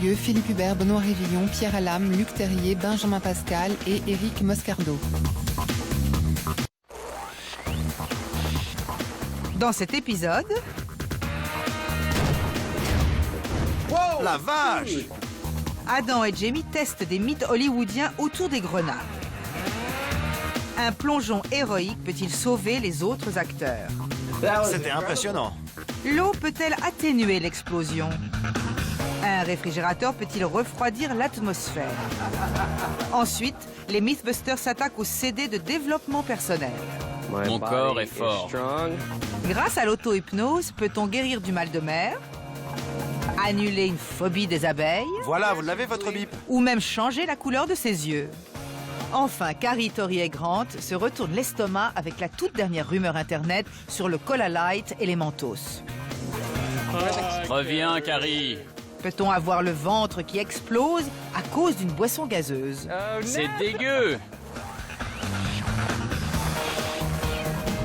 Philippe Hubert, Benoît Révillon, Pierre Alam, Luc Terrier, Benjamin Pascal et Éric Moscardo. Dans cet épisode... Wow, la vache! Adam et Jamie testent des mythes hollywoodiens autour des grenades. Un plongeon héroïque peut-il sauver les autres acteurs? C'était impressionnant. L'eau peut-elle atténuer l'explosion? Un réfrigérateur peut-il refroidir l'atmosphère? Ensuite, les Mythbusters s'attaquent aux CD de développement personnel. Mon corps est fort. Grâce à l'auto-hypnose, peut-on guérir du mal de mer? Annuler une phobie des abeilles? Voilà, vous l'avez votre bip. Ou même changer la couleur de ses yeux? Enfin, Carrie, Tori et Grant se retournent l'estomac avec la toute dernière rumeur Internet sur le Cola Light et les Mentos. Reviens, Carrie. Peut-on avoir le ventre qui explose à cause d'une boisson gazeuse? C'est dégueu.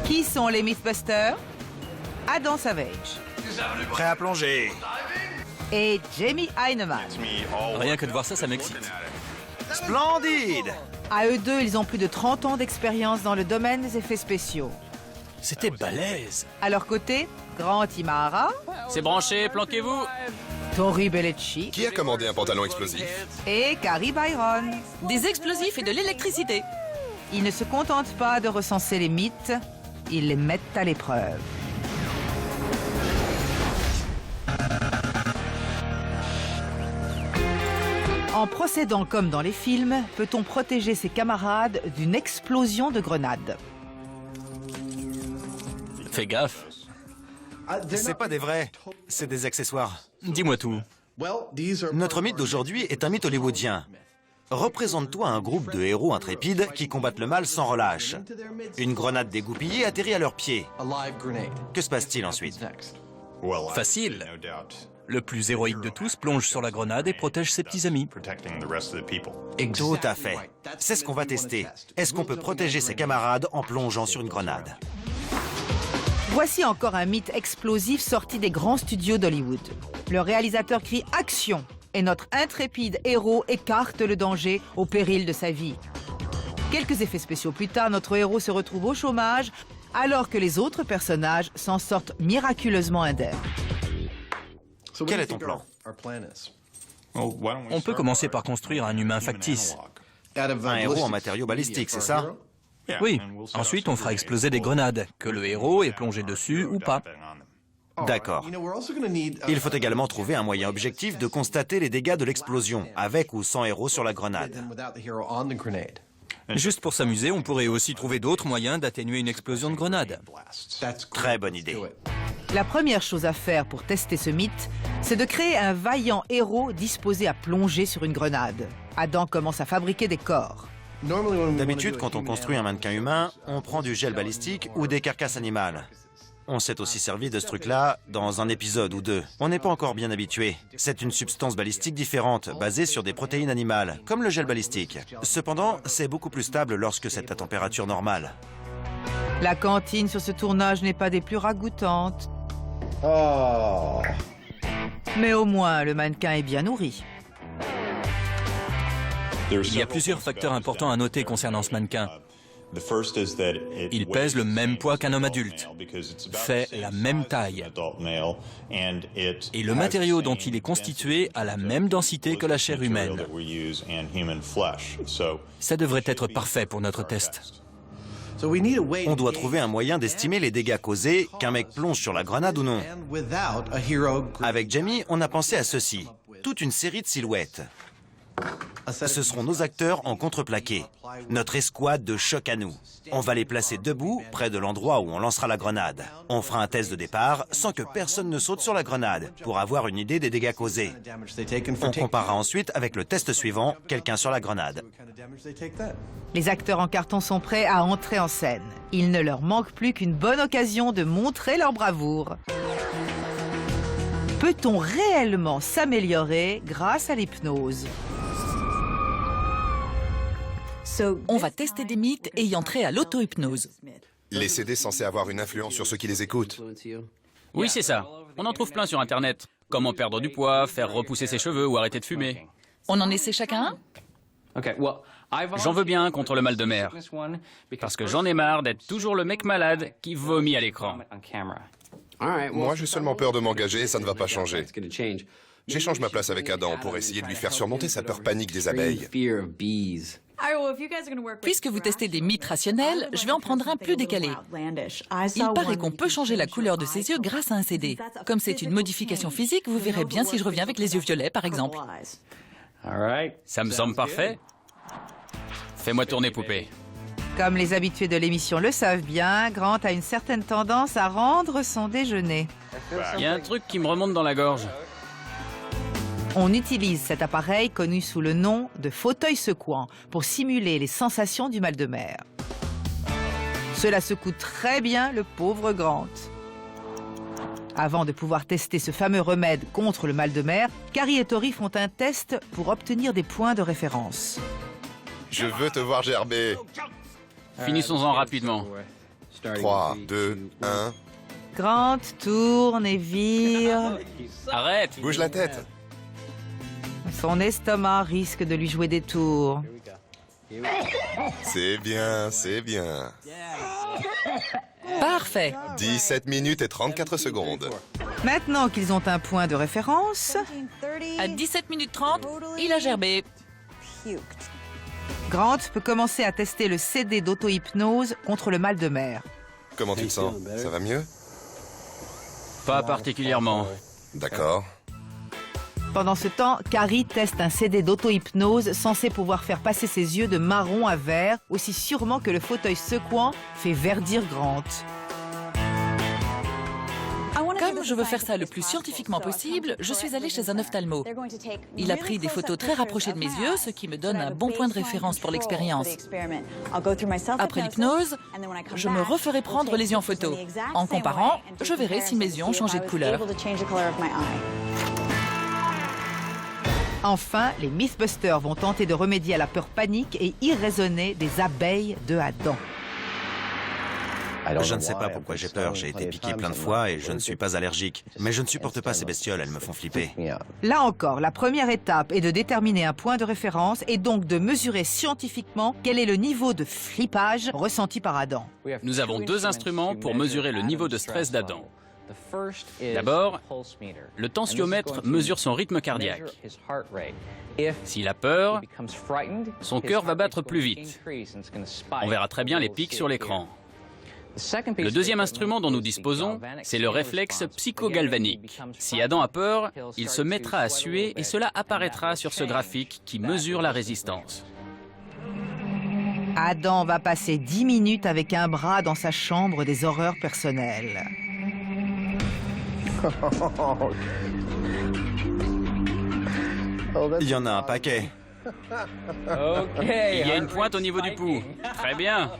Qui sont les Mythbusters? Adam Savage Prêt à plonger. et Jamie Heineman. Rien que de voir ça, ça m'excite. Splendide! À eux deux, ils ont plus de 30 ans d'expérience dans le domaine des effets spéciaux. C'était balèze. À leur côté, Grant Imahara, C'est branché, planquez-vous. Tori Bellucci Qui a commandé un pantalon explosif? et Carrie Byron. Des explosifs et de l'électricité. Ils ne se contentent pas de recenser les mythes, ils les mettent à l'épreuve. En procédant comme dans les films, peut-on protéger ses camarades d'une explosion de grenade? Fais gaffe. C'est pas des vrais, c'est des accessoires. Dis-moi tout. Notre mythe d'aujourd'hui est un mythe hollywoodien. Représente-toi un groupe de héros intrépides qui combattent le mal sans relâche. Une grenade dégoupillée atterrit à leurs pieds. Que se passe-t-il ensuite? Facile. Le plus héroïque de tous plonge sur la grenade et protège ses petits amis. Tout à fait. C'est ce qu'on va tester. Est-ce qu'on peut protéger ses camarades en plongeant sur une grenade? Voici encore un mythe explosif sorti des grands studios d'Hollywood. Le réalisateur crie « Action !» et notre intrépide héros écarte le danger au péril de sa vie. Quelques effets spéciaux plus tard, notre héros se retrouve au chômage alors que les autres personnages s'en sortent miraculeusement indemnes. Quel est ton plan? On peut commencer par construire un humain factice. Un héros en matériaux balistiques, c'est ça? Oui. Ensuite, on fera exploser des grenades, que le héros ait plongé dessus ou pas. D'accord. Il faut également trouver un moyen objectif de constater les dégâts de l'explosion, avec ou sans héros sur la grenade. Juste pour s'amuser, on pourrait aussi trouver d'autres moyens d'atténuer une explosion de grenade. Très bonne idée. La première chose à faire pour tester ce mythe, c'est de créer un vaillant héros disposé à plonger sur une grenade. Adam commence à fabriquer des corps. D'habitude, quand on construit un mannequin humain, on prend du gel balistique ou des carcasses animales. On s'est aussi servi de ce truc-là dans un épisode ou deux. On n'est pas encore bien habitué. C'est une substance balistique différente, basée sur des protéines animales, comme le gel balistique. Cependant, c'est beaucoup plus stable lorsque c'est à température normale. La cantine sur ce tournage n'est pas des plus ragoûtantes. Mais au moins, le mannequin est bien nourri. Il y a plusieurs facteurs importants à noter concernant ce mannequin. Il pèse le même poids qu'un homme adulte, fait la même taille, et le matériau dont il est constitué a la même densité que la chair humaine. Ça devrait être parfait pour notre test. On doit trouver un moyen d'estimer les dégâts causés, qu'un mec plonge sur la grenade ou non. Avec Jamie, on a pensé à ceci. Toute une série de silhouettes. Ce seront nos acteurs en contreplaqué, notre escouade de choc à nous. On va les placer debout, près de l'endroit où on lancera la grenade. On fera un test de départ sans que personne ne saute sur la grenade, pour avoir une idée des dégâts causés. On comparera ensuite avec le test suivant, quelqu'un sur la grenade. Les acteurs en carton sont prêts à entrer en scène. Il ne leur manque plus qu'une bonne occasion de montrer leur bravoure. Peut-on réellement s'améliorer grâce à l'hypnose? On va tester des mythes ayant trait à l'auto-hypnose. Les CD censés avoir une influence sur ceux qui les écoutent. Oui, c'est ça. On en trouve plein sur Internet. Comment perdre du poids, faire repousser ses cheveux ou arrêter de fumer. On en essaie chacun un? J'en veux bien un contre le mal de mer. Parce que j'en ai marre d'être toujours le mec malade qui vomit à l'écran. Moi, j'ai seulement peur de m'engager et ça ne va pas changer. J'échange ma place avec Adam pour essayer de lui faire surmonter sa peur panique des abeilles. Puisque vous testez des mythes rationnels, je vais en prendre un plus décalé. Il paraît qu'on peut changer la couleur de ses yeux grâce à un CD. Comme c'est une modification physique, vous verrez bien si je reviens avec les yeux violets, par exemple. Ça me semble parfait. Fais-moi tourner, poupée. Comme les habitués de l'émission le savent bien, Grant a une certaine tendance à rendre son déjeuner. Il y a un truc qui me remonte dans la gorge. On utilise cet appareil connu sous le nom de fauteuil secouant pour simuler les sensations du mal de mer. Cela secoue très bien le pauvre Grant. Avant de pouvoir tester ce fameux remède contre le mal de mer, Carrie et Tori font un test pour obtenir des points de référence. Je veux te voir gerber. Finissons-en rapidement. 3, 2, 1. Grant tourne et vire. Arrête! Bouge la tête. Son estomac risque de lui jouer des tours. C'est bien, c'est bien. Parfait. 17 minutes et 34 secondes. Maintenant qu'ils ont un point de référence, À 17 minutes 30, il a gerbé. Grant peut commencer à tester le CD d'auto-hypnose contre le mal de mer. Comment tu te sens? Ça va mieux? Pas particulièrement. D'accord. Pendant ce temps, Carrie teste un CD d'auto-hypnose censé pouvoir faire passer ses yeux de marron à vert, aussi sûrement que le fauteuil secouant fait verdir Grant. Comme je veux faire ça le plus scientifiquement possible, je suis allée chez un ophtalmo. Il a pris des photos très rapprochées de mes yeux, ce qui me donne un bon point de référence pour l'expérience. Après l'hypnose, je me referai prendre les yeux en photo. En comparant, je verrai si mes yeux ont changé de couleur. Enfin, les Mythbusters vont tenter de remédier à la peur panique et irraisonnée des abeilles de Adam. Je ne sais pas pourquoi j'ai peur, j'ai été piqué plein de fois et je ne suis pas allergique. Mais je ne supporte pas ces bestioles, elles me font flipper. Là encore, la première étape est de déterminer un point de référence et donc de mesurer scientifiquement quel est le niveau de flippage ressenti par Adam. Nous avons deux instruments pour mesurer le niveau de stress d'Adam. D'abord, le tensiomètre mesure son rythme cardiaque. S'il a peur, son cœur va battre plus vite. On verra très bien les pics sur l'écran. Le deuxième instrument dont nous disposons, c'est le réflexe psychogalvanique. Si Adam a peur, il se mettra à suer et cela apparaîtra sur ce graphique qui mesure la résistance. Adam va passer 10 minutes avec un bras dans sa chambre des horreurs personnelles. Il y en a un paquet. Il y a une pointe au niveau du pouls. Très bien.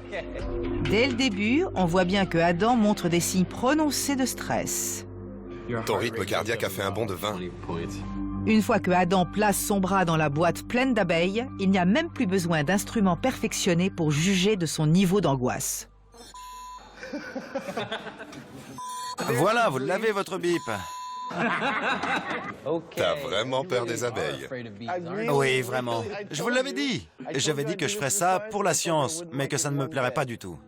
Dès le début, on voit bien que Adam montre des signes prononcés de stress. Ton rythme cardiaque a fait un bond de 20. Une fois que Adam place son bras dans la boîte pleine d'abeilles, il n'y a même plus besoin d'instruments perfectionnés pour juger de son niveau d'angoisse. Voilà, vous l'avez votre bip. T'as vraiment peur des abeilles. Oui, vraiment. Je vous l'avais dit. J'avais dit que je ferais ça pour la science, mais que ça ne me plairait pas du tout.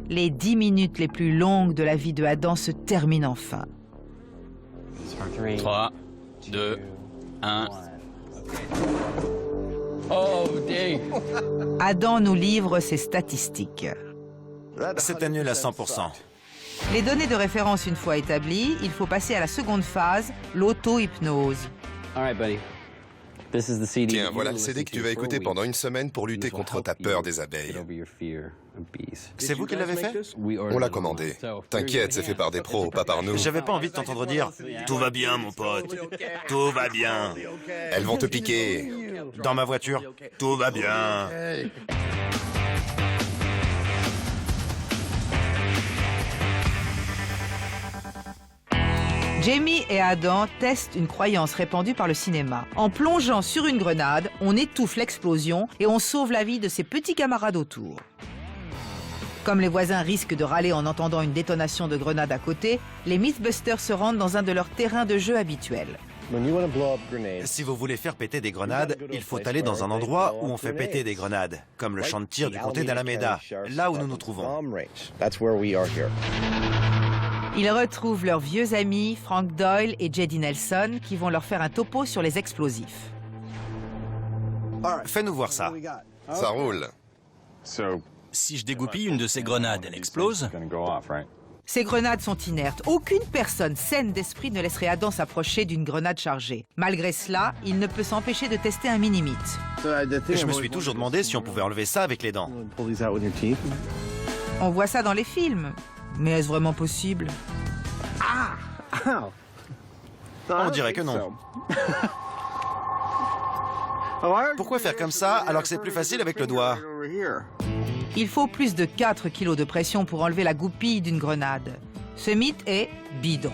Les 10 minutes les plus longues de la vie de Adam se terminent enfin. 3, 2, 1. Oh, dang. Adam nous livre ses statistiques. C'était nul à 100%. Les données de référence une fois établies, il faut passer à la seconde phase, l'auto-hypnose. Tiens, voilà le CD que tu vas écouter pendant une semaine pour lutter contre ta peur des abeilles. C'est vous qui l'avez fait? On l'a commandé. T'inquiète, c'est fait par des pros, pas par nous. J'avais pas envie de t'entendre dire « Tout va bien, mon pote. Tout va bien. Elles vont te piquer. Dans ma voiture, tout va bien. » Jamie et Adam testent une croyance répandue par le cinéma. En plongeant sur une grenade, on étouffe l'explosion et on sauve la vie de ses petits camarades autour. Comme les voisins risquent de râler en entendant une détonation de grenade à côté, les Mythbusters se rendent dans un de leurs terrains de jeu habituels. Si vous voulez faire péter des grenades, il faut aller dans un endroit où on fait péter des grenades, comme le champ de tir du comté d'Alameda, là où nous nous trouvons. Ils retrouvent leurs vieux amis Frank Doyle et J.D. Nelson qui vont leur faire un topo sur les explosifs. Fais-nous voir ça. Ça roule. Si je dégoupille une de ces grenades, elle explose. Ces grenades sont inertes. Aucune personne saine d'esprit ne laisserait Adam s'approcher d'une grenade chargée. Malgré cela, il ne peut s'empêcher de tester un mini-mythe. Je me suis toujours demandé si on pouvait enlever ça avec les dents. On voit ça dans les films. Mais est-ce vraiment possible? On dirait que non. Pourquoi faire comme ça alors que c'est plus facile avec le doigt? Il faut plus de 4 kilos de pression pour enlever la goupille d'une grenade. Ce mythe est bidon.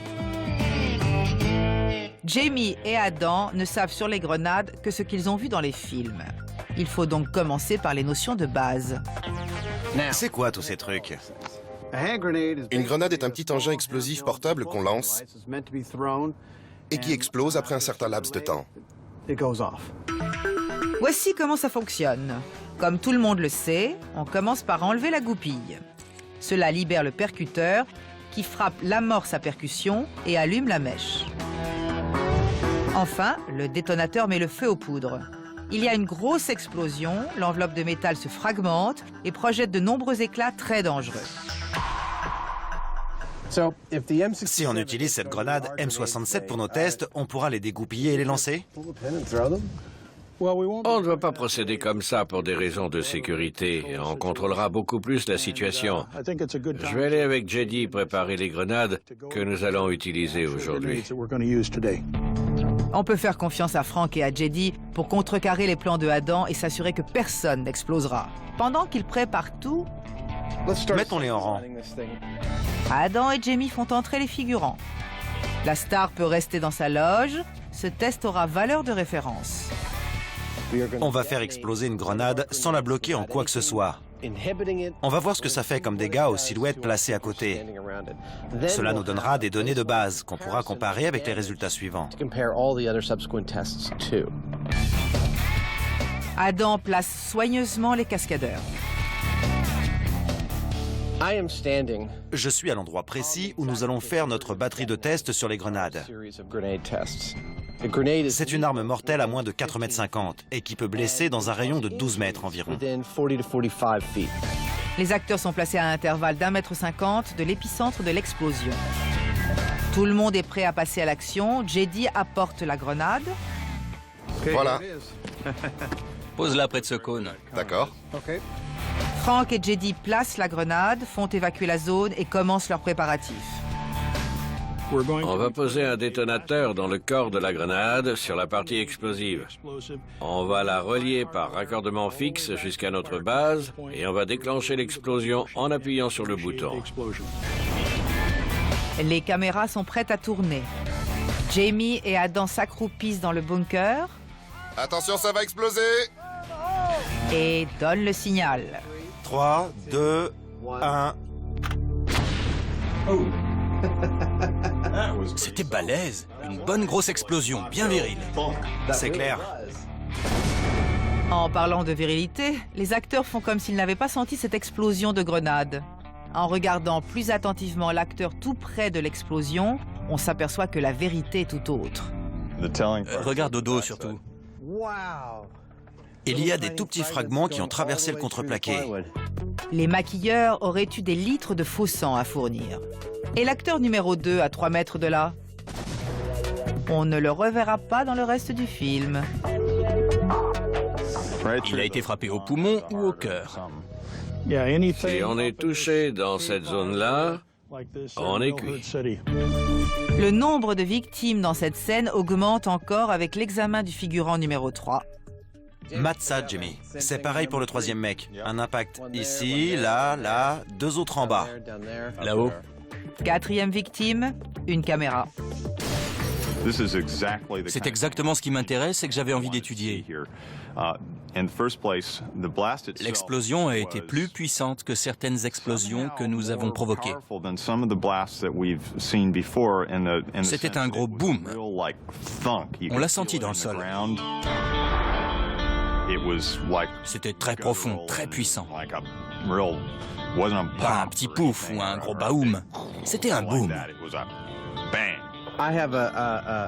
Jamie et Adam ne savent sur les grenades que ce qu'ils ont vu dans les films. Il faut donc commencer par les notions de base. C'est quoi tous ces trucs? Une grenade est un petit engin explosif portable qu'on lance et qui explose après un certain laps de temps. Voici comment ça fonctionne. Comme tout le monde le sait, on commence par enlever la goupille. Cela libère le percuteur qui frappe l'amorce à percussion et allume la mèche. Enfin, le détonateur met le feu aux poudres. Il y a une grosse explosion, l'enveloppe de métal se fragmente et projette de nombreux éclats très dangereux. Si on utilise cette grenade M67 pour nos tests, on pourra les dégoupiller et les lancer? On ne va pas procéder comme ça pour des raisons de sécurité. On contrôlera beaucoup plus la situation. Je vais aller avec J.D. préparer les grenades que nous allons utiliser aujourd'hui. On peut faire confiance à Frank et à J.D. pour contrecarrer les plans de Adam et s'assurer que personne n'explosera. Pendant qu'ils préparent tout, Mettons-les en rang. Adam et Jamie font entrer les figurants. La star peut rester dans sa loge. Ce test aura valeur de référence. On va faire exploser une grenade sans la bloquer en quoi que ce soit. On va voir ce que ça fait comme dégâts aux silhouettes placées à côté. Cela nous donnera des données de base qu'on pourra comparer avec les résultats suivants. Adam place soigneusement les cascadeurs. Je suis à l'endroit précis où nous allons faire notre batterie de tests sur les grenades. C'est une arme mortelle à moins de 4,50 m et qui peut blesser dans un rayon de 12 mètres environ. Les acteurs sont placés à un intervalle d'1,50 m de l'épicentre de l'explosion. Tout le monde est prêt à passer à l'action. J.D. apporte la grenade. Voilà. Pose-la près de ce cône. D'accord. Frank et J.D. placent la grenade, font évacuer la zone et commencent leurs préparatifs. On va poser un détonateur dans le corps de la grenade sur la partie explosive. On va la relier par raccordement fixe jusqu'à notre base et on va déclencher l'explosion en appuyant sur le bouton. Les caméras sont prêtes à tourner. Jamie et Adam s'accroupissent dans le bunker Attention, ça va exploser! et donnent le signal. 3, 2, 1... C'était balèze. Une bonne grosse explosion, bien virile. C'est clair. En parlant de virilité, les acteurs font comme s'ils n'avaient pas senti cette explosion de grenade. En regardant plus attentivement l'acteur tout près de l'explosion, on s'aperçoit que la vérité est tout autre. Regarde au dos surtout. Il y a des tout petits fragments qui ont traversé le contreplaqué. Les maquilleurs auraient eu des litres de faux sang à fournir. Et l'acteur numéro 2 à 3 mètres de là? On ne le reverra pas dans le reste du film. Il a été frappé au poumon ou au cœur. Si on est touché dans cette zone-là, on est cuit. Le nombre de victimes dans cette scène augmente encore avec l'examen du figurant numéro 3. Mate ça, Jimmy. C'est pareil pour le troisième mec. Un impact ici, là, là, 2 autres en bas. Là-haut. 4e victime, une caméra. C'est exactement ce qui m'intéresse et que j'avais envie d'étudier. L'explosion a été plus puissante que certaines explosions que nous avons provoquées. C'était un gros boom. On l'a senti dans le sol. C'était très profond, très puissant. Pas un petit pouf ou un gros baoum. C'était un boom.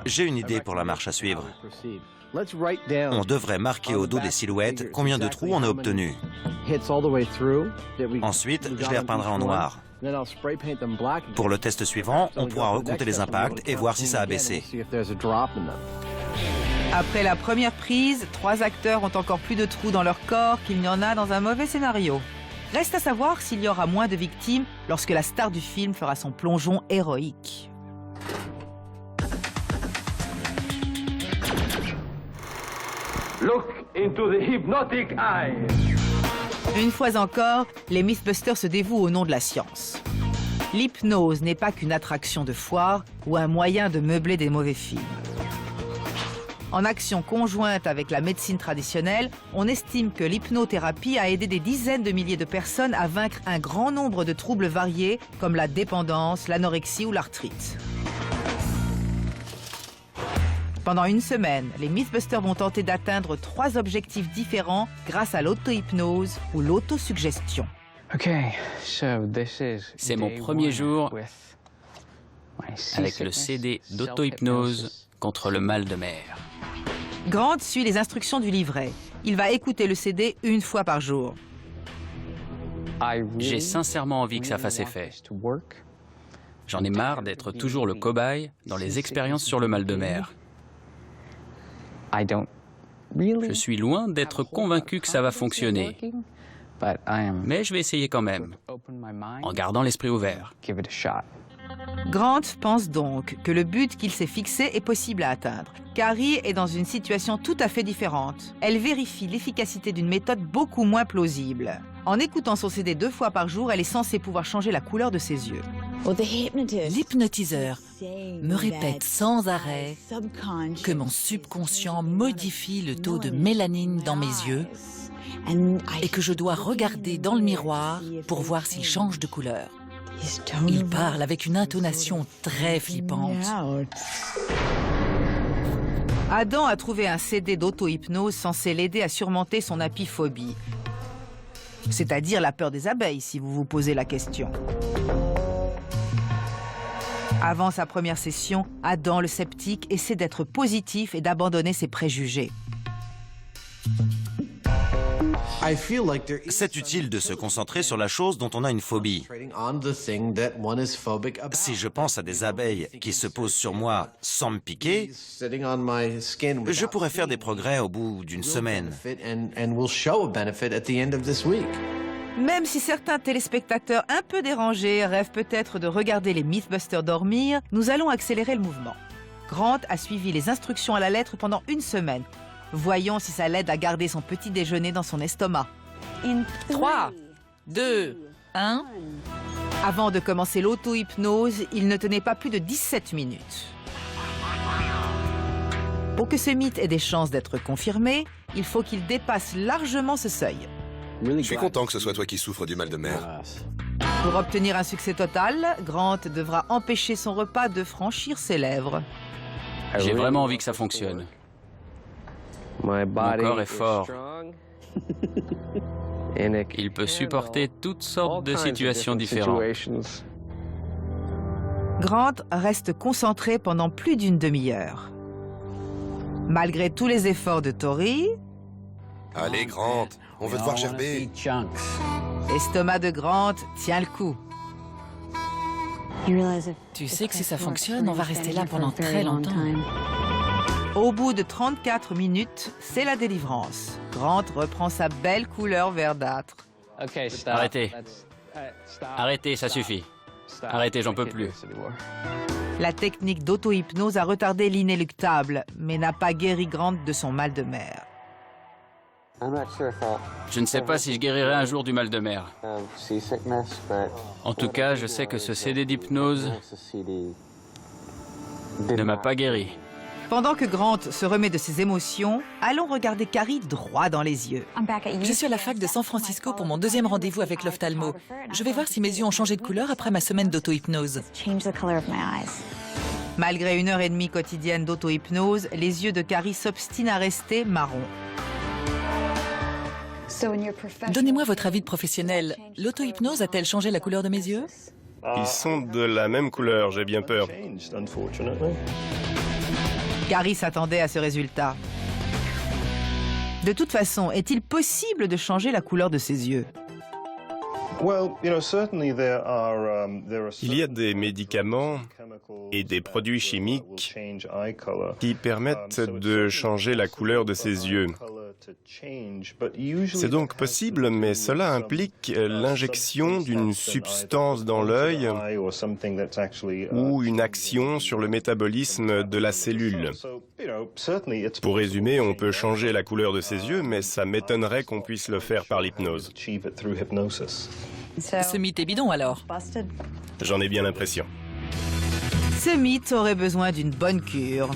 J'ai une idée pour la marche à suivre. On devrait marquer au dos des silhouettes combien de trous on a obtenu. Ensuite, je les repeindrai en noir. Pour le test suivant, on pourra recompter les impacts et voir si ça a baissé. Après la première prise, 3 acteurs ont encore plus de trous dans leur corps qu'il n'y en a dans un mauvais scénario. Reste à savoir s'il y aura moins de victimes lorsque la star du film fera son plongeon héroïque. Look into the hypnotic eye. Une fois encore, les Mythbusters se dévouent au nom de la science. L'hypnose n'est pas qu'une attraction de foire ou un moyen de meubler des mauvais films. En action conjointe avec la médecine traditionnelle, on estime que l'hypnothérapie a aidé des dizaines de milliers de personnes à vaincre un grand nombre de troubles variés comme la dépendance, l'anorexie ou l'arthrite. Pendant une semaine, les Mythbusters vont tenter d'atteindre 3 objectifs différents grâce à l'auto-hypnose ou l'autosuggestion. C'est mon premier jour avec le CD d'auto-hypnose contre le mal de mer. Grant suit les instructions du livret. Il va écouter le CD une fois par jour. J'ai sincèrement envie que ça fasse effet. J'en ai marre d'être toujours le cobaye dans les expériences sur le mal de mer. Je suis loin d'être convaincu que ça va fonctionner. Mais je vais essayer quand même, en gardant l'esprit ouvert. Grant pense donc que le but qu'il s'est fixé est possible à atteindre. Carrie est dans une situation tout à fait différente. Elle vérifie l'efficacité d'une méthode beaucoup moins plausible. En écoutant son CD 2 fois par jour, elle est censée pouvoir changer la couleur de ses yeux. L'hypnotiseur me répète sans arrêt que mon subconscient modifie le taux de mélanine dans mes yeux et que je dois regarder dans le miroir pour voir s'il change de couleur. Il parle avec une intonation très flippante. Adam a trouvé un CD d'auto-hypnose censé l'aider à surmonter son apiphobie. C'est-à-dire la peur des abeilles, si vous vous posez la question. Avant sa première session, Adam, le sceptique, essaie d'être positif et d'abandonner ses préjugés. C'est utile de se concentrer sur la chose dont on a une phobie. Si je pense à des abeilles qui se posent sur moi sans me piquer, je pourrais faire des progrès au bout d'une semaine. Même si certains téléspectateurs un peu dérangés rêvent peut-être de regarder les Mythbusters dormir, nous allons accélérer le mouvement. Grant a suivi les instructions à la lettre pendant une semaine. Voyons si ça l'aide à garder son petit déjeuner dans son estomac. 3, 2, 1... Avant de commencer l'auto-hypnose, il ne tenait pas plus de 17 minutes. Pour que ce mythe ait des chances d'être confirmé, il faut qu'il dépasse largement ce seuil. Je suis content que ce soit toi qui souffres du mal de mer. Pour obtenir un succès total, Grant devra empêcher son repas de franchir ses lèvres. J'ai vraiment envie que ça fonctionne. Mon corps est fort. Il peut supporter toutes sortes de situations différentes. Grant reste concentré pendant plus d'une demi-heure. Malgré tous les efforts de Tori... Allez, Grant, on veut te voir gerber. L'estomac de Grant tient le coup. Tu sais que si ça fonctionne, on va rester là pendant très longtemps. Au bout de 34 minutes, c'est la délivrance. Grant reprend sa belle couleur verdâtre. Arrêtez. Arrêtez, ça suffit. Arrêtez, j'en peux plus. La technique d'auto-hypnose a retardé l'inéluctable, mais n'a pas guéri Grant de son mal de mer. Je ne sais pas si je guérirai un jour du mal de mer. En tout cas, je sais que ce CD d'hypnose ne m'a pas guéri. Pendant que Grant se remet de ses émotions, allons regarder Carrie droit dans les yeux. Je suis à la fac de San Francisco pour mon deuxième rendez-vous avec l'ophtalmo. Je vais voir si mes yeux ont changé de couleur après ma semaine d'auto-hypnose. Malgré 1h30 quotidienne d'auto-hypnose, les yeux de Carrie s'obstinent à rester marrons. Donnez-moi votre avis de professionnel. L'auto-hypnose a-t-elle changé la couleur de mes yeux? Ils sont de la même couleur, j'ai bien peur. Carrie s'attendait à ce résultat. De toute façon, est-il possible de changer la couleur de ses yeux? Il y a des médicaments et des produits chimiques qui permettent de changer la couleur de ses yeux. C'est donc possible, mais cela implique l'injection d'une substance dans l'œil ou une action sur le métabolisme de la cellule. Pour résumer, on peut changer la couleur de ses yeux, mais ça m'étonnerait qu'on puisse le faire par l'hypnose. Ce mythe est bidon alors. J'en ai bien l'impression. Ce mythe aurait besoin d'une bonne cure.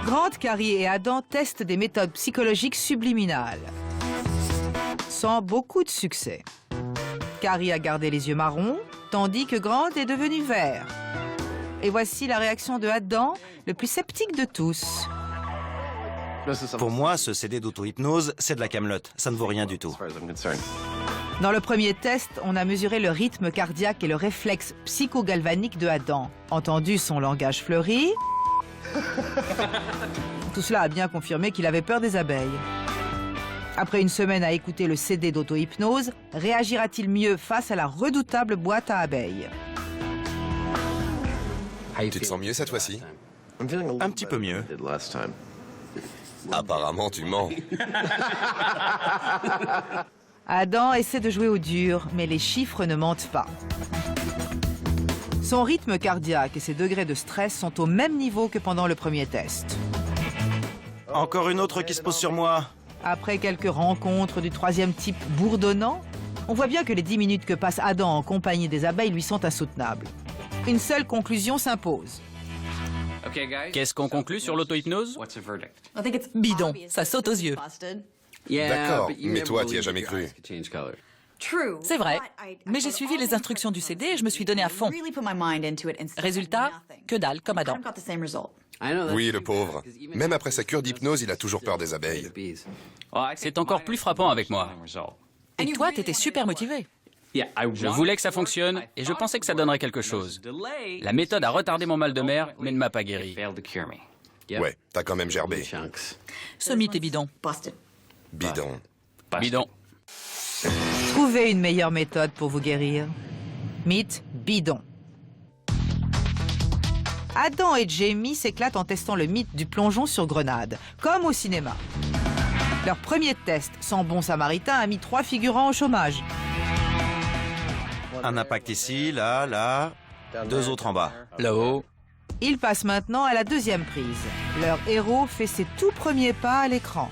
Grant, Carrie et Adam testent des méthodes psychologiques subliminales. Sans beaucoup de succès. Carrie a gardé les yeux marrons, tandis que Grant est devenu vert. Et voici la réaction de Adam, le plus sceptique de tous. Pour moi, ce CD d'auto-hypnose, c'est de la camelote. Ça ne vaut rien du tout. Dans le premier test, on a mesuré le rythme cardiaque et le réflexe psychogalvanique de Adam. Entendu son langage fleuri. Tout cela a bien confirmé qu'il avait peur des abeilles. Après une semaine à écouter le CD d'auto-hypnose, réagira-t-il mieux face à la redoutable boîte à abeilles? Tu te sens mieux cette fois-ci? Un petit peu mieux. Apparemment, tu mens. Adam essaie de jouer au dur, mais les chiffres ne mentent pas. Son rythme cardiaque et ses degrés de stress sont au même niveau que pendant le premier test. Encore une autre qui se pose sur moi. Après quelques rencontres du troisième type bourdonnant, on voit bien que les 10 minutes que passe Adam en compagnie des abeilles lui sont insoutenables. Une seule conclusion s'impose. Qu'est-ce qu'on conclut sur l'auto-hypnose? Bidon, ça saute aux yeux. D'accord, mais toi, t'y as jamais cru. C'est vrai, mais j'ai suivi les instructions du CD et je me suis donné à fond. Résultat, que dalle, comme Adam. Oui, le pauvre. Même après sa cure d'hypnose, il a toujours peur des abeilles. C'est encore plus frappant avec moi. Et toi, t'étais super motivé. Je voulais que ça fonctionne et je pensais que ça donnerait quelque chose. La méthode a retardé mon mal de mer, mais ne m'a pas guéri. Ouais, t'as quand même gerbé. Ce mythe est bidon. Bidon. Bidon. Trouvez une meilleure méthode pour vous guérir. Mythe bidon. Adam et Jamie s'éclatent en testant le mythe du plongeon sur grenade, comme au cinéma. Leur premier test, sans bon samaritain, a mis 3 figurants au chômage. Un impact ici, là, là. 2 autres en bas. Là-haut. Ils passent maintenant à la deuxième prise. Leur héros fait ses tout premiers pas à l'écran.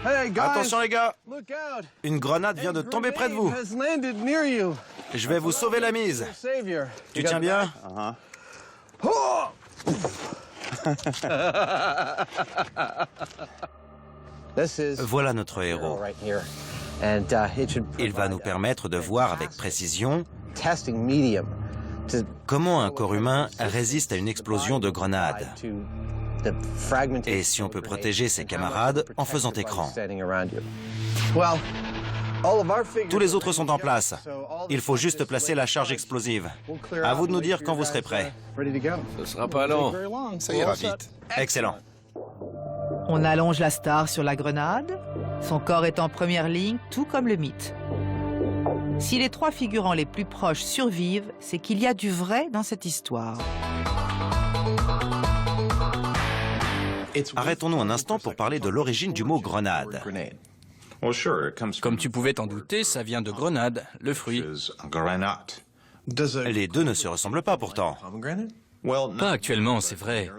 Attention les gars, une grenade vient de tomber près de vous. Je vais vous sauver la mise. Tu tiens bien? Voilà notre héros. Il va nous permettre de voir avec précision comment un corps humain résiste à une explosion de grenade. Et si on peut protéger ses camarades en faisant écran. Tous les autres sont en place. Il faut juste placer la charge explosive. À vous de nous dire quand vous serez prêts. Ce sera pas long. Ça ira vite. Excellent. On allonge la star sur la grenade. Son corps est en première ligne, tout comme le mythe. Si les 3 figurants les plus proches survivent, c'est qu'il y a du vrai dans cette histoire. Arrêtons-nous un instant pour parler de l'origine du mot grenade. Comme tu pouvais t'en douter, ça vient de grenade, le fruit. Les deux ne se ressemblent pas pourtant. Pas actuellement, c'est vrai.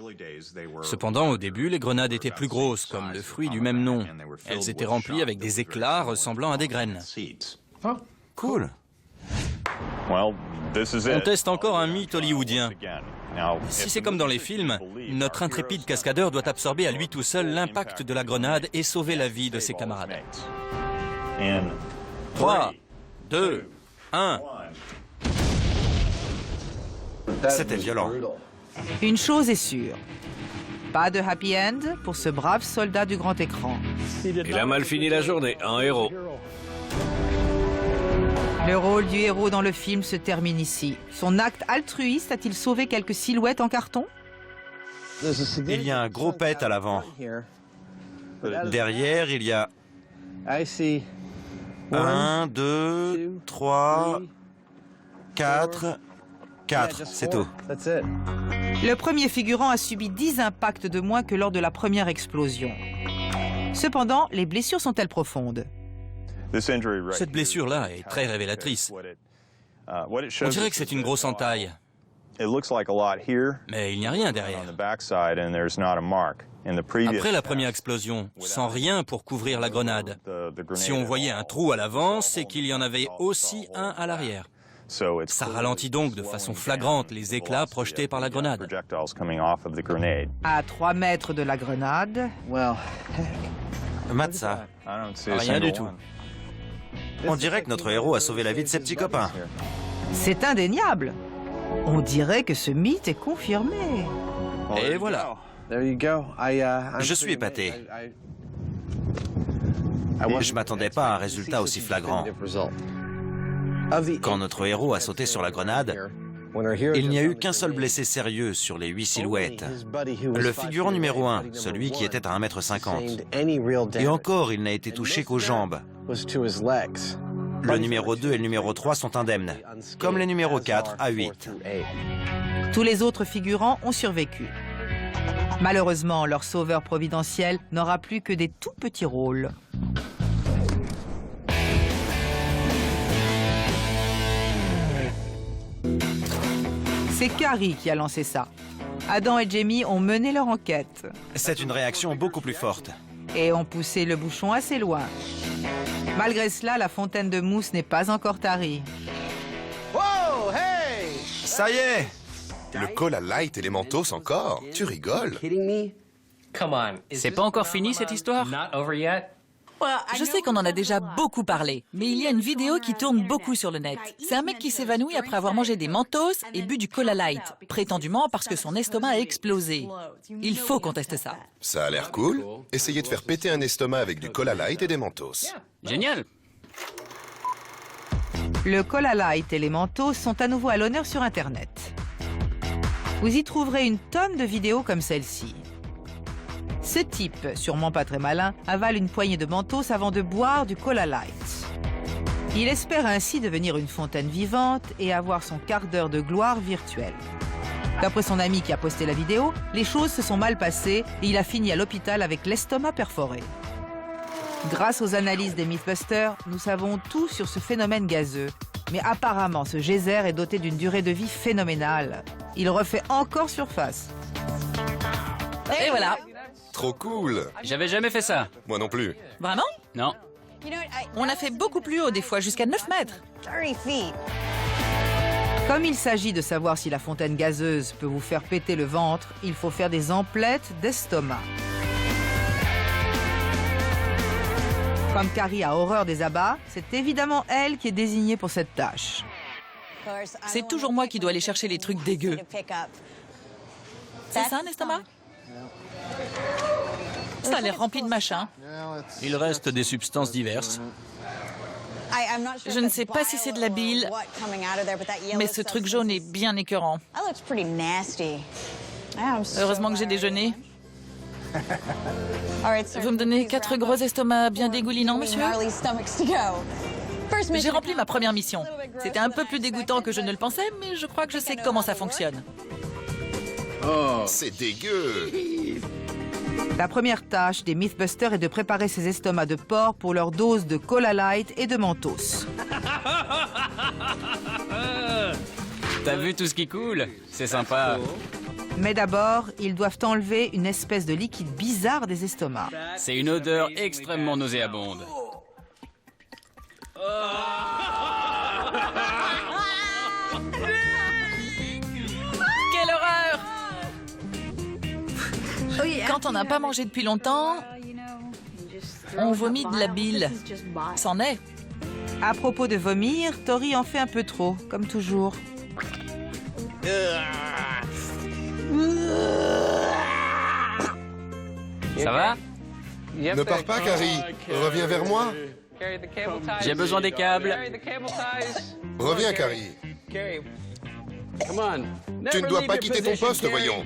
Cependant, au début, les grenades étaient plus grosses, comme le fruit du même nom. Elles étaient remplies avec des éclats ressemblant à des graines. Cool. On teste encore un mythe hollywoodien. Si c'est comme dans les films, notre intrépide cascadeur doit absorber à lui tout seul l'impact de la grenade et sauver la vie de ses camarades. 3, 2, 1... C'était violent. Une chose est sûre. Pas de happy end pour ce brave soldat du grand écran. Il a mal fini la journée, en héros. Le rôle du héros dans le film se termine ici. Son acte altruiste a-t-il sauvé quelques silhouettes en carton? Il y a un gros pet à l'avant. Derrière, il y a 1, 2, 3, 4... 4, c'est tout. Le premier figurant a subi 10 impacts de moins que lors de la première explosion. Cependant, les blessures sont-elles profondes? Cette blessure-là est très révélatrice. On dirait que c'est une grosse entaille. Mais il n'y a rien derrière. Après la première explosion, sans rien pour couvrir la grenade, si on voyait un trou à l'avant, c'est qu'il y en avait aussi un à l'arrière. Ça ralentit donc de façon flagrante les éclats projetés par la grenade. À 3 mètres de la grenade... Matza, Rien du tout. on dirait que notre héros a sauvé la vie de ses petits copains. C'est indéniable. On dirait que ce mythe est confirmé. Et voilà. Je suis épaté. Je m'attendais pas à un résultat aussi flagrant. Quand notre héros a sauté sur la grenade, il n'y a eu qu'un seul blessé sérieux sur les 8 silhouettes. Le figurant numéro 1, celui qui était à 1,50 m. Et encore, il n'a été touché qu'aux jambes. Le numéro 2 et le numéro 3 sont indemnes, comme les numéros 4 à 8. Tous les autres figurants ont survécu. Malheureusement, leur sauveur providentiel n'aura plus que des tout petits rôles. C'est Carrie qui a lancé ça. Adam et Jamie ont mené leur enquête. C'est une réaction beaucoup plus forte. Et ont poussé le bouchon assez loin. Malgré cela, la fontaine de mousse n'est pas encore tarie. Ça y est! Le Cola Light et les Mentos encore? Tu rigoles? C'est pas encore fini cette histoire? Je sais qu'on en a déjà beaucoup parlé, mais il y a une vidéo qui tourne beaucoup sur le net. C'est un mec qui s'évanouit après avoir mangé des Mentos et bu du Cola Light, prétendument parce que son estomac a explosé. Il faut qu'on teste ça. Ça a l'air cool. Essayez de faire péter un estomac avec du Cola Light et des Mentos. Génial! Le Cola Light et les Mentos sont à nouveau à l'honneur sur Internet. Vous y trouverez une tonne de vidéos comme celle-ci. Ce type, sûrement pas très malin, avale une poignée de Mentos avant de boire du Cola Light. Il espère ainsi devenir une fontaine vivante et avoir son quart d'heure de gloire virtuelle. D'après son ami qui a posté la vidéo, les choses se sont mal passées et il a fini à l'hôpital avec l'estomac perforé. Grâce aux analyses des Mythbusters, nous savons tout sur ce phénomène gazeux. Mais apparemment, ce geyser est doté d'une durée de vie phénoménale. Il refait encore surface. Et voilà. Trop cool. J'avais jamais fait ça. Moi non plus. Vraiment? Non. On a fait beaucoup plus haut, des fois jusqu'à 9 mètres. Comme il s'agit de savoir si la fontaine gazeuse peut vous faire péter le ventre, il faut faire des emplettes d'estomac. Comme Carrie a horreur des abats, c'est évidemment elle qui est désignée pour cette tâche. C'est toujours moi qui dois aller chercher les trucs dégueux. C'est ça un estomac? Ça a l'air rempli de machins. Il reste des substances diverses. Je ne sais pas si c'est de la bile, mais ce truc jaune est bien écœurant. Heureusement que j'ai déjeuné. Vous me donnez 4 gros estomacs bien dégoulinants, monsieur? J'ai rempli ma première mission. C'était un peu plus dégoûtant que je ne le pensais, mais je crois que je sais comment ça fonctionne. Oh, c'est dégueu. La première tâche des Mythbusters est de préparer ces estomacs de porc pour leur dose de Cola Light et de Mentos. T'as vu tout ce qui coule? C'est sympa. Mais d'abord, ils doivent enlever une espèce de liquide bizarre des estomacs. C'est une odeur extrêmement nauséabonde. Quelle horreur! Quand on n'a pas mangé depuis longtemps, on vomit de la bile. C'en est. À propos de vomir, Tori en fait un peu trop, comme toujours. Ça va? Ne pars pas, Carrie. Reviens vers moi. J'ai besoin des câbles. Reviens, Carrie. Tu ne dois pas quitter ton poste, voyons.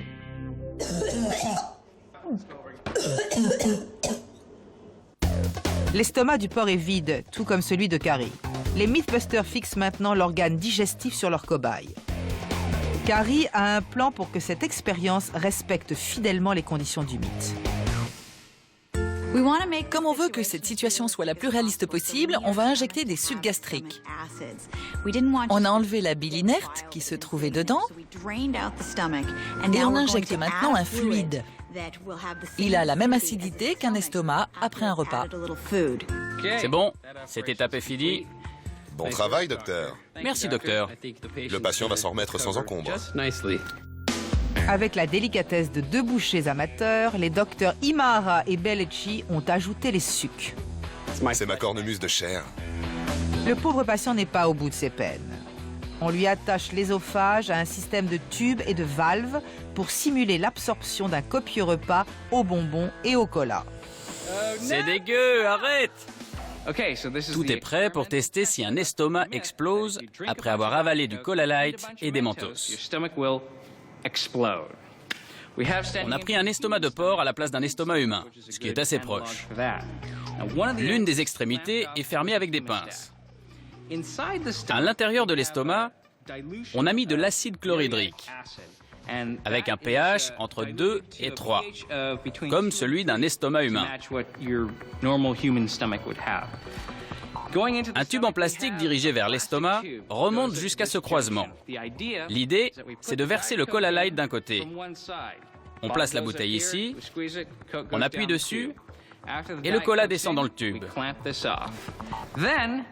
L'estomac du porc est vide, tout comme celui de Carrie. Les Mythbusters fixent maintenant l'organe digestif sur leur cobaye. Carrie a un plan pour que cette expérience respecte fidèlement les conditions du mythe. Comme on veut que cette situation soit la plus réaliste possible, on va injecter des sucs gastriques. On a enlevé la bile inerte qui se trouvait dedans et on injecte maintenant un fluide. Il a la même acidité qu'un estomac après un repas. C'est bon, cette étape est finie. Bon travail, docteur. Merci, docteur. Le patient va s'en remettre sans encombre. Avec la délicatesse de 2 bouchers amateurs, les docteurs Imahara et Bellecci ont ajouté les sucs. C'est ma cornemuse de chair. Le pauvre patient n'est pas au bout de ses peines. On lui attache l'ésophage à un système de tubes et de valves pour simuler l'absorption d'un copieux repas aux bonbons et au cola. C'est dégueu, arrête! Tout est prêt pour tester si un estomac explose après avoir avalé du Cola Light et des Mentos. On a pris un estomac de porc à la place d'un estomac humain, ce qui est assez proche. L'une des extrémités est fermée avec des pinces. À l'intérieur de l'estomac, on a mis de l'acide chlorhydrique, avec un pH entre 2 et 3, comme celui d'un estomac humain. Un tube en plastique dirigé vers l'estomac remonte jusqu'à ce croisement. L'idée, c'est de verser le Cola Light d'un côté. On place la bouteille ici, on appuie dessus, et le cola descend dans le tube.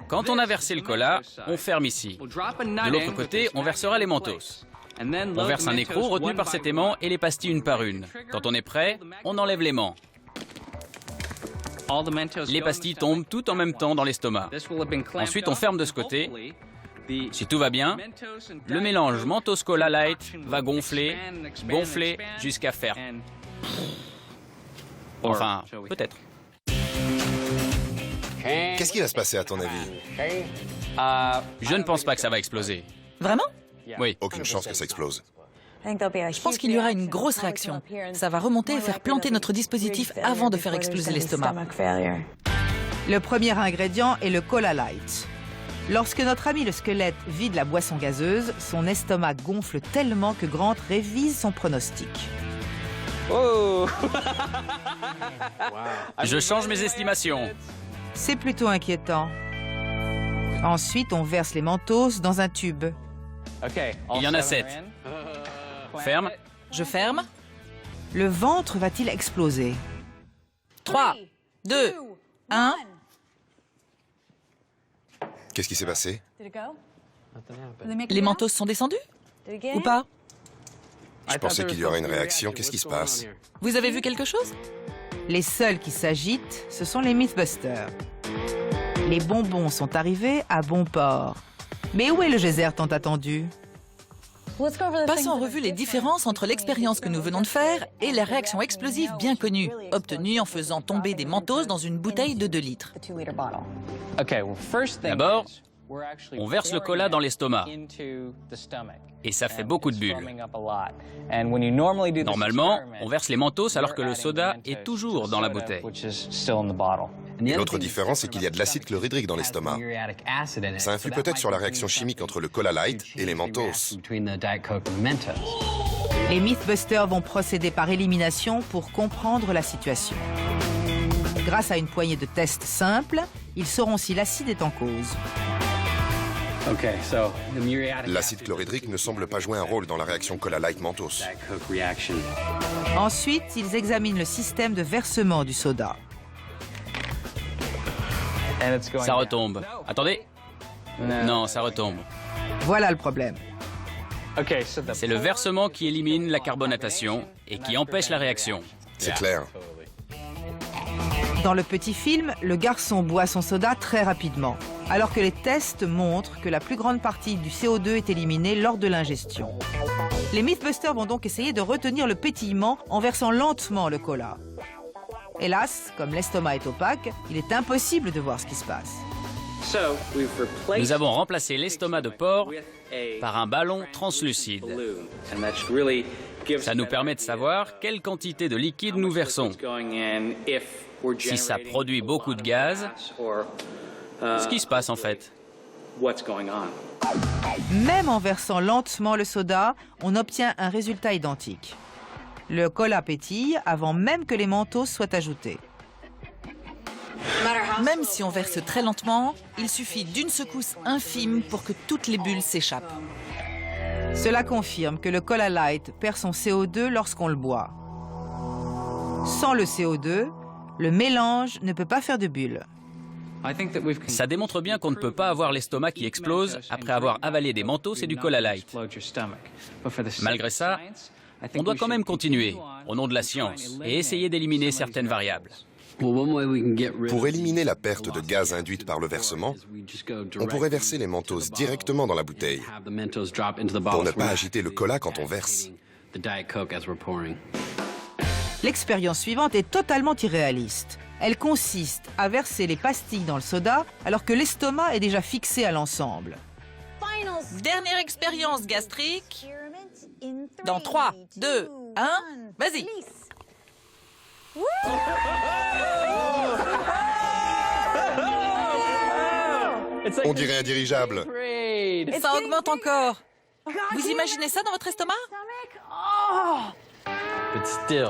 Quand on a versé le cola, on ferme ici. De l'autre côté, on versera les Mentos. On verse un écrou retenu par cet aimant et les pastilles une par une. Quand on est prêt, on enlève l'aimant. Les pastilles tombent tout en même temps dans l'estomac. Ensuite, on ferme de ce côté. Si tout va bien, le mélange Mentos Cola Light va gonfler, gonfler jusqu'à faire. Enfin, peut-être. Qu'est-ce qui va se passer à ton avis? Je ne pense pas que ça va exploser. Vraiment? Oui. Aucune chance que ça explose. Je pense qu'il y aura une grosse réaction. Ça va remonter et faire planter notre dispositif avant de faire exploser l'estomac. Le premier ingrédient est le Cola Light. Lorsque notre ami le squelette vide la boisson gazeuse, son estomac gonfle tellement que Grant révise son pronostic. Oh! Je change mes estimations. C'est plutôt inquiétant. Ensuite, on verse les Mentos dans un tube. Il y en a 7. Ferme. Je ferme. Le ventre va-t-il exploser? 3, 2, 1... Qu'est-ce qui s'est passé? Les Mentos sont descendus? Ou pas? Je pensais qu'il y aurait une réaction. Qu'est-ce qui se passe? Vous avez vu quelque chose? Les seuls qui s'agitent, ce sont les Mythbusters. Les bonbons sont arrivés à bon port. Mais où est le geyser tant attendu? Passons en revue les différences entre l'expérience que nous venons de faire et la réaction explosive bien connue, obtenue en faisant tomber des Mentos dans une bouteille de 2 litres. D'abord, on verse le cola dans l'estomac. Et ça fait beaucoup de bulles. Normalement, on verse les Mentos alors que le soda est toujours dans la bouteille. L'autre différence, c'est qu'il y a de l'acide chlorhydrique dans l'estomac. Ça influe peut-être sur la réaction chimique entre le Cola Light et les Mentos. Les Mythbusters vont procéder par élimination pour comprendre la situation. Grâce à une poignée de tests simples, ils sauront si l'acide est en cause. L'acide chlorhydrique ne semble pas jouer un rôle dans la réaction Cola Light Mentos. Ensuite, ils examinent le système de versement du soda. Ça retombe. Attendez. Non, ça retombe. Voilà le problème. C'est le versement qui élimine la carbonatation et qui empêche la réaction. C'est clair. Dans le petit film, le garçon boit son soda très rapidement, alors que les tests montrent que la plus grande partie du CO2 est éliminée lors de l'ingestion. Les Mythbusters vont donc essayer de retenir le pétillement en versant lentement le cola. Hélas, comme l'estomac est opaque, il est impossible de voir ce qui se passe. Nous avons remplacé l'estomac de porc par un ballon translucide. Ça nous permet de savoir quelle quantité de liquide nous versons. Si ça produit beaucoup de gaz, ce qui se passe en fait. Même en versant lentement le soda, on obtient un résultat identique. Le cola pétille avant même que les mentos soient ajoutés. Même si on verse très lentement, il suffit d'une secousse infime pour que toutes les bulles s'échappent. Cela confirme que le Cola Light perd son CO2 lorsqu'on le boit. Sans le CO2, le mélange ne peut pas faire de bulles. Ça démontre bien qu'on ne peut pas avoir l'estomac qui explose après avoir avalé des Mentos et du Cola Light. Malgré ça, on doit quand même continuer, au nom de la science, et essayer d'éliminer certaines variables. Pour éliminer la perte de gaz induite par le versement, on pourrait verser les Mentos directement dans la bouteille pour ne pas agiter le cola quand on verse. L'expérience suivante est totalement irréaliste. Elle consiste à verser les pastilles dans le soda alors que l'estomac est déjà fixé à l'ensemble. Dernière expérience gastrique. Dans 3, 2, 1, vas-y. On dirait un dirigeable. Ça augmente encore. Vous imaginez ça dans votre estomac?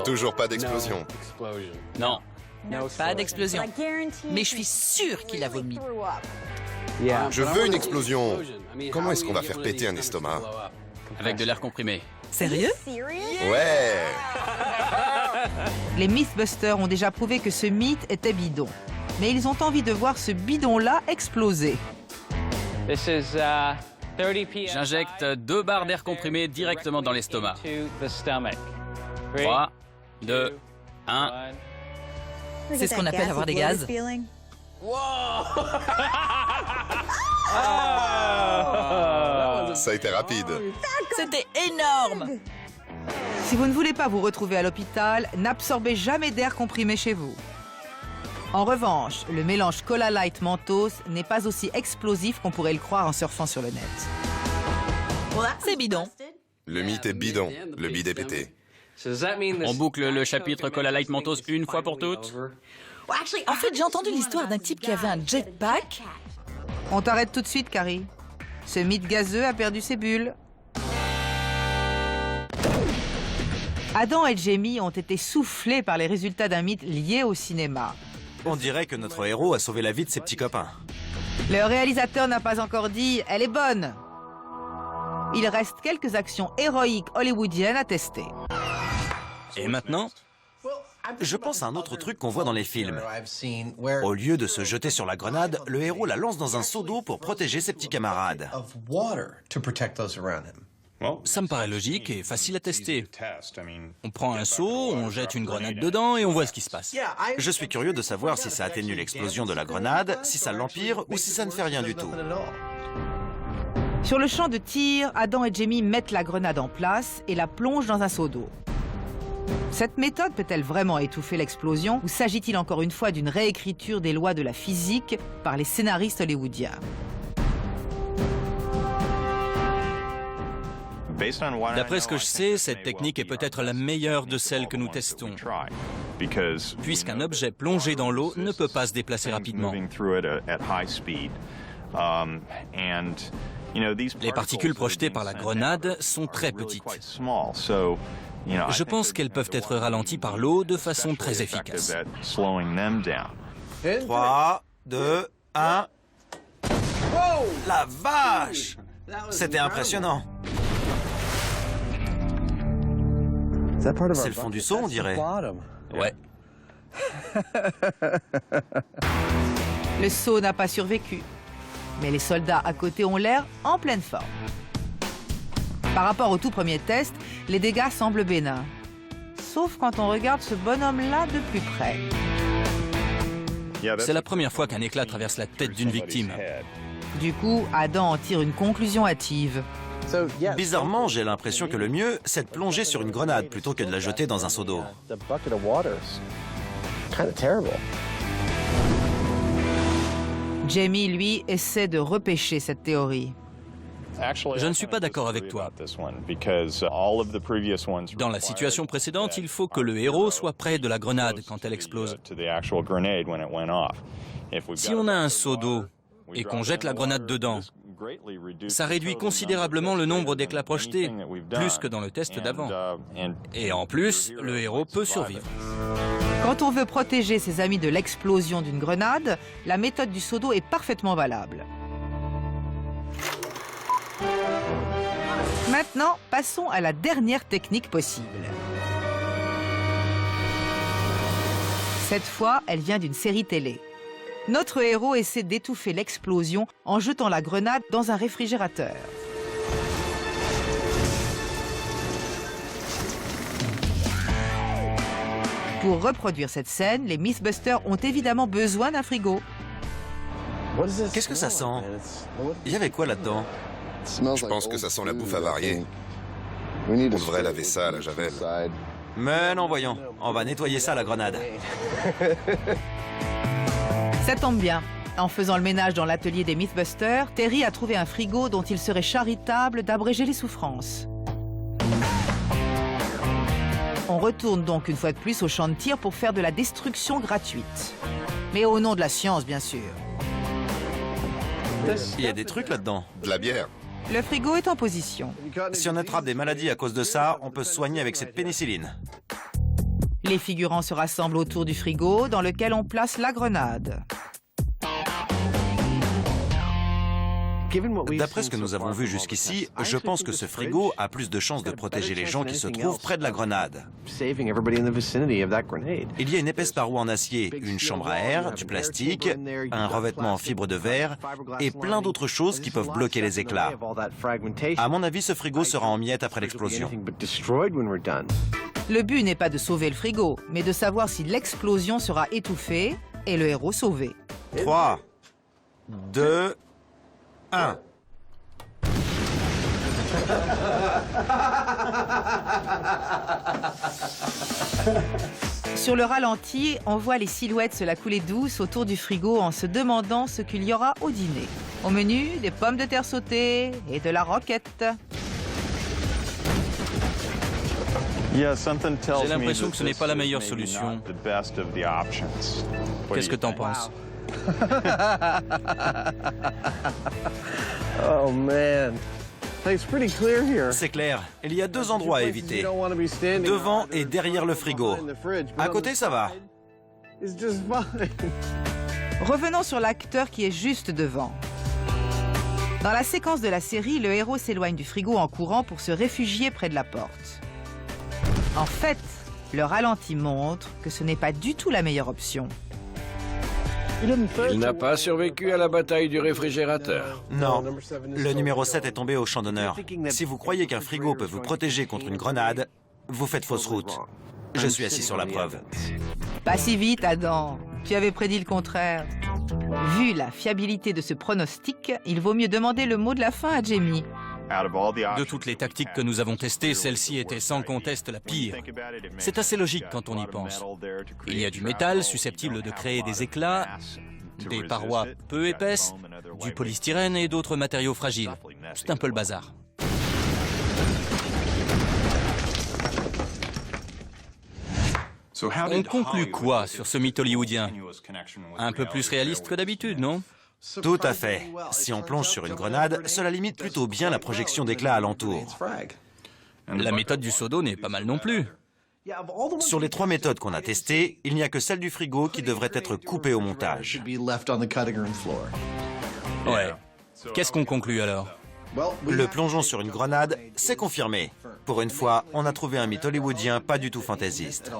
Toujours pas d'explosion. Non. Pas d'explosion. Mais je suis sûre qu'il a vomi. Je veux une explosion. Comment est-ce qu'on va faire péter un estomac? Avec de l'air comprimé. Sérieux? Ouais! Les Mythbusters ont déjà prouvé que ce mythe était bidon. Mais ils ont envie de voir ce bidon-là exploser. J'injecte 2 barres d'air comprimé directement dans l'estomac. 3, 2, 1. C'est ce qu'on appelle avoir des gaz. Ça a été rapide. C'était énorme. Si vous ne voulez pas vous retrouver à l'hôpital, n'absorbez jamais d'air comprimé chez vous. En revanche, le mélange Cola Light Mentos n'est pas aussi explosif qu'on pourrait le croire en surfant sur le net. C'est bidon. Le mythe est bidon, le bide est pété. On boucle le chapitre Cola Light Mentos une fois pour toutes. En fait, j'ai entendu l'histoire d'un type qui avait un jetpack. On t'arrête tout de suite, Carrie. Ce mythe gazeux a perdu ses bulles. Adam et Jamie ont été soufflés par les résultats d'un mythe lié au cinéma. On dirait que notre héros a sauvé la vie de ses petits copains. Le réalisateur n'a pas encore dit « elle est bonne ». Il reste quelques actions héroïques hollywoodiennes à tester. Et maintenant? Je pense à un autre truc qu'on voit dans les films. Au lieu de se jeter sur la grenade, le héros la lance dans un seau d'eau pour protéger ses petits camarades. Ça me paraît logique et facile à tester. On prend un seau, on jette une grenade dedans et on voit ce qui se passe. Je suis curieux de savoir si ça atténue l'explosion de la grenade, si ça l'empire ou si ça ne fait rien du tout. Sur le champ de tir, Adam et Jamie mettent la grenade en place et la plongent dans un seau d'eau. Cette méthode peut-elle vraiment étouffer l'explosion ou s'agit-il encore une fois d'une réécriture des lois de la physique par les scénaristes hollywoodiens? D'après ce que je sais, cette technique est peut-être la meilleure de celles que nous testons, puisqu'un objet plongé dans l'eau ne peut pas se déplacer rapidement. Les particules projetées par la grenade sont très petites. Je pense qu'elles peuvent être ralenties par l'eau de façon très efficace. 3, 2, 1... La vache! C'était impressionnant. C'est le fond du seau, on dirait. Ouais. Le seau n'a pas survécu, mais les soldats à côté ont l'air en pleine forme. Par rapport au tout premier test, les dégâts semblent bénins. sauf quand on regarde ce bonhomme-là de plus près. C'est la première fois qu'un éclat traverse la tête d'une victime. Du coup, Adam en tire une conclusion hâtive. Bizarrement, j'ai l'impression que le mieux, c'est de plonger sur une grenade plutôt que de la jeter dans un seau d'eau. Jamie, lui, essaie de repêcher cette théorie. Je ne suis pas d'accord avec toi. Dans la situation précédente, il faut que le héros soit près de la grenade quand elle explose. Si on a un seau d'eau et qu'on jette la grenade dedans, ça réduit considérablement le nombre d'éclats projetés, plus que dans le test d'avant. Et en plus, le héros peut survivre. Quand on veut protéger ses amis de l'explosion d'une grenade, la méthode du seau d'eau est parfaitement valable. Maintenant, passons à la dernière technique possible. Cette fois, elle vient d'une série télé. Notre héros essaie d'étouffer l'explosion en jetant la grenade dans un réfrigérateur. Pour reproduire cette scène, les Mythbusters ont évidemment besoin d'un frigo. Qu'est-ce que ça sent? Il y avait quoi là-dedans? Je pense que ça sent la bouffe avariée. On devrait laver ça à la javel. Mais non, voyons. On va nettoyer ça à la grenade. Ça tombe bien. En faisant le ménage dans l'atelier des Mythbusters, Terry a trouvé un frigo dont il serait charitable d'abréger les souffrances. On retourne donc une fois de plus au champ de tir pour faire de la destruction gratuite. Mais au nom de la science, bien sûr. Il y a des trucs là-dedans. De la bière. Le frigo est en position. Si on attrape des maladies à cause de ça, on peut se soigner avec cette pénicilline. Les figurants se rassemblent autour du frigo dans lequel on place la grenade. D'après ce que nous avons vu jusqu'ici, je pense que ce frigo a plus de chances de protéger les gens qui se trouvent près de la grenade. Il y a une épaisse paroi en acier, une chambre à air, du plastique, un revêtement en fibre de verre et plein d'autres choses qui peuvent bloquer les éclats. À mon avis, ce frigo sera en miettes après l'explosion. Le but n'est pas de sauver le frigo, mais de savoir si l'explosion sera étouffée et le héros sauvé. 3, 2, 1. Sur le ralenti, on voit les silhouettes se la couler douce autour du frigo en se demandant ce qu'il y aura au dîner. Au menu, des pommes de terre sautées et de la roquette. J'ai l'impression que ce n'est pas la meilleure solution. Qu'est-ce que t'en penses? Oh man. C'est clair, il y a deux endroits à éviter. Devant et derrière le frigo. À côté, ça va. Revenons sur l'acteur qui est juste devant. Dans la séquence de la série, le héros s'éloigne du frigo en courant pour se réfugier près de la porte. En fait, le ralenti montre que ce n'est pas du tout la meilleure option. Il n'a pas survécu à la bataille du réfrigérateur. Non, le numéro 7 est tombé au champ d'honneur. Si vous croyez qu'un frigo peut vous protéger contre une grenade, vous faites fausse route. Je suis assis sur la preuve. Pas si vite, Adam. Tu avais prédit le contraire. Vu la fiabilité de ce pronostic, il vaut mieux demander le mot de la fin à Jamie. De toutes les tactiques que nous avons testées, celle-ci était sans conteste la pire. C'est assez logique quand on y pense. Il y a du métal susceptible de créer des éclats, des parois peu épaisses, du polystyrène et d'autres matériaux fragiles. C'est un peu le bazar. On conclut quoi sur ce mythe hollywoodien? Un peu plus réaliste que d'habitude, non? Tout à fait. Si on plonge sur une grenade, cela limite plutôt bien la projection d'éclats alentour. La méthode du seau d'eau n'est pas mal non plus. Sur les 3 méthodes qu'on a testées, il n'y a que celle du frigo qui devrait être coupée au montage. Ouais. Qu'est-ce qu'on conclut alors? Le plongeon sur une grenade, c'est confirmé. Pour une fois, on a trouvé un mythe hollywoodien pas du tout fantaisiste.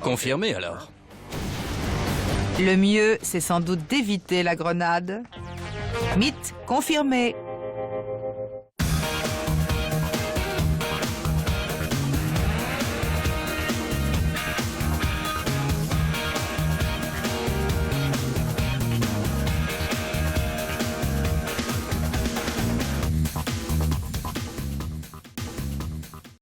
Confirmé alors. Le mieux, c'est sans doute d'éviter la grenade. Mythe confirmé.